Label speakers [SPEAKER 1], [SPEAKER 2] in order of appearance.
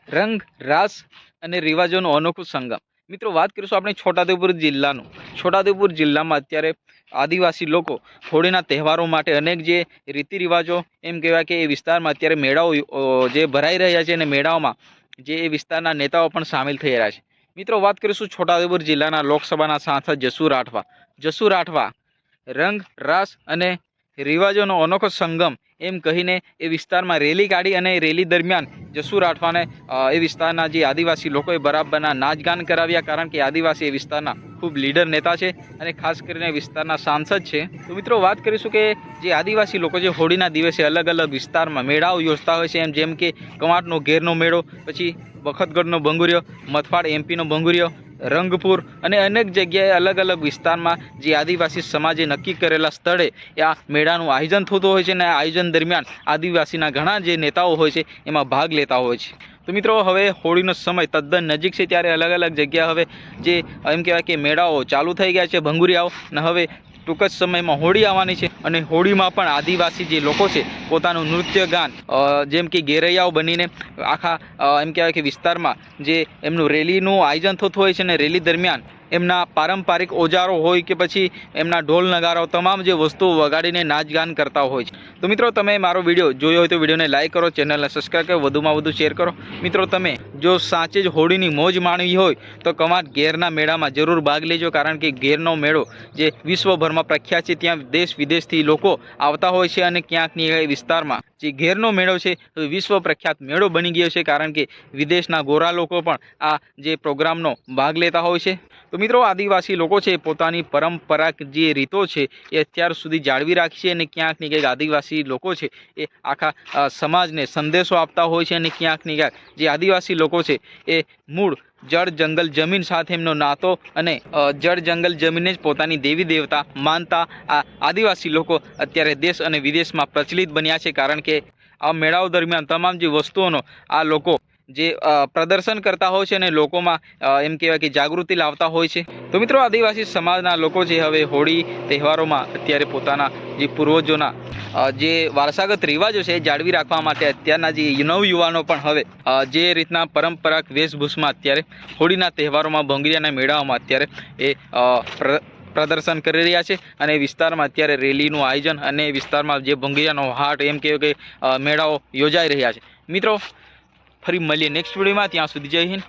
[SPEAKER 1] રંગ રાસ અને રિવાજોનો અનોખો સંગમ। મિત્રો વાત કરીશું આપણે છોટાઉદેપુર જિલ્લાનું। છોટાઉદેપુર જિલ્લામાં અત્યારે આદિવાસી લોકો હોળીના તહેવારો માટે અનેક જે રીતિ રિવાજો એમ કહેવાય કે એ વિસ્તારમાં અત્યારે મેળાઓ જે ભરાઈ રહ્યા છે અને મેળાઓમાં જે એ વિસ્તારના નેતાઓ પણ સામેલ થઈ રહ્યા છે। મિત્રો વાત કરીશું છોટાઉદેપુર જિલ્લાના લોકસભાના સાંસદ જસુ રાઠવા। જસુ રાઠવા રંગ રાસ અને રિવાજોનો અનોખો સંગમ એમ કહીને એ વિસ્તારમાં રેલી કાઢી અને રેલી દરમિયાન જસુ રાઠવાને એ વિસ્તારના જે આદિવાસી લોકોએ બરાબરના નાચગાન કરાવ્યા, કારણ કે આદિવાસી એ વિસ્તારના ખૂબ લીડર નેતા છે અને ખાસ કરીને વિસ્તારના સાંસદ છે। તો મિત્રો વાત કરીશું કે જે આદિવાસી લોકો જે હોળીના દિવસે અલગ અલગ વિસ્તારમાં મેળાઓ યોજતા હોય છે, જેમ કે કવાંટનો ઘેરનો મેળો, પછી બખતગઢનો બંગુરિયો, મથવાડ એમપીનો બંગુરિયો, રંગપુર અને અનેક જગ્યાએ અલગ અલગ વિસ્તારમાં જે આદિવાસી સમાજે નક્કી કરેલા સ્થળે આ મેળાનું આયોજન થતું હોય છે અને આ આયોજન દરમિયાન આદિવાસીના ઘણા જે નેતાઓ હોય છે એમાં ભાગ લેતા હોય છે। તો મિત્રો હવે હોળીનો સમય તદ્દન નજીક છે, ત્યારે અલગ અલગ જગ્યા હવે જે એમ કહેવાય કે મેળાઓ ચાલુ થઈ ગયા છે, ભંગુરિયાઓ, અને હવે ટૂંક જ સમયમાં હોળી આવવાની છે અને હોળીમાં પણ આદિવાસી જે લોકો છે પોતાનું નૃત્ય ગાન જેમ કે ગેરૈયાઓ બનીને આખા એમ કહેવાય કે વિસ્તારમાં જે એમનું રેલીનું આયોજન થતું હોય છે અને રેલી દરમિયાન એમના પારંપરિક ઓજારો હોય કે પછી એમના ઢોલ નગારાઓ તમામ જે વસ્તુઓ વગાડીને નાચગાન કરતા હોય છે। તો મિત્રો તમે મારો વિડીયો જોયો હોય તો વિડીયોને લાઈક કરો, ચેનલને સબસ્ક્રાઈબ કરો, વધુમાં વધુ શેર કરો। મિત્રો તમે જો સાચે જ હોળીની મોજ માણવી હોય તો કવાંટ ઘેરના મેળામાં જરૂર ભાગ લેજો, કારણ કે ઘેરનો મેળો જે વિશ્વભરમાં પ્રખ્યાત છે, ત્યાં દેશ વિદેશથી લોકો આવતા હોય છે અને ક્યાંકની વિસ્તારમાં જે ઘેરનો મેળો છે વિશ્વ પ્રખ્યાત મેળો બની ગયો છે, કારણ કે વિદેશના ગોરા લોકો પણ આ જે પ્રોગ્રામનો ભાગ લેતા હોય છે। તો મિત્રો આદિવાસી લોકો છે પોતાની પરંપરાગત જે રીતો છે એ અત્યાર સુધી જાળવી રાખી છે અને ક્યાંક ને ક્યાંક આદિવાસી લોકો છે એ આખા સમાજને સંદેશો આપતા હોય છે અને ક્યાંક ને ક્યાંક જે આદિવાસી લોકો છે એ મૂળ જળ જંગલ જમીન સાથે એમનો નાતો અને જળ જંગલ જમીનને જ પોતાની દેવી દેવતા માનતા આ આદિવાસી લોકો અત્યારે દેશ અને વિદેશમાં પ્રચલિત બન્યા છે, કારણ કે આ મેળાઓ દરમિયાન તમામ જે વસ્તુઓનો આ લોકો જે પ્રદર્શન કરતા હોય છે અને લોકોમાં એમ કહેવાય કે જાગૃતિ લાવતા હોય છે। તો મિત્રો આદિવાસી સમાજના લોકો છે હવે હોળી તહેવારોમાં અત્યારે પોતાના જે પૂર્વજોના જે વારસાગત રિવાજો છે એ જાળવી રાખવા માટે અત્યારના જે નવયુવાનો પણ હવે જે રીતના પરંપરાગત વેશભૂષામાં અત્યારે હોળીના તહેવારોમાં ભંગિયાના મેળાઓમાં અત્યારે એ પ્રદર્શન કરી રહ્યા છે અને વિસ્તારમાં અત્યારે રેલીનું આયોજન અને વિસ્તારમાં જે ભંગિયાનો હાટ એમ કહેવાય કે મેળાઓ યોજાઈ રહ્યા છે। મિત્રો ફરી મળીએ નેક્સ્ટ વિડીયોમાં, ત્યાં સુધી જય હિન્દ।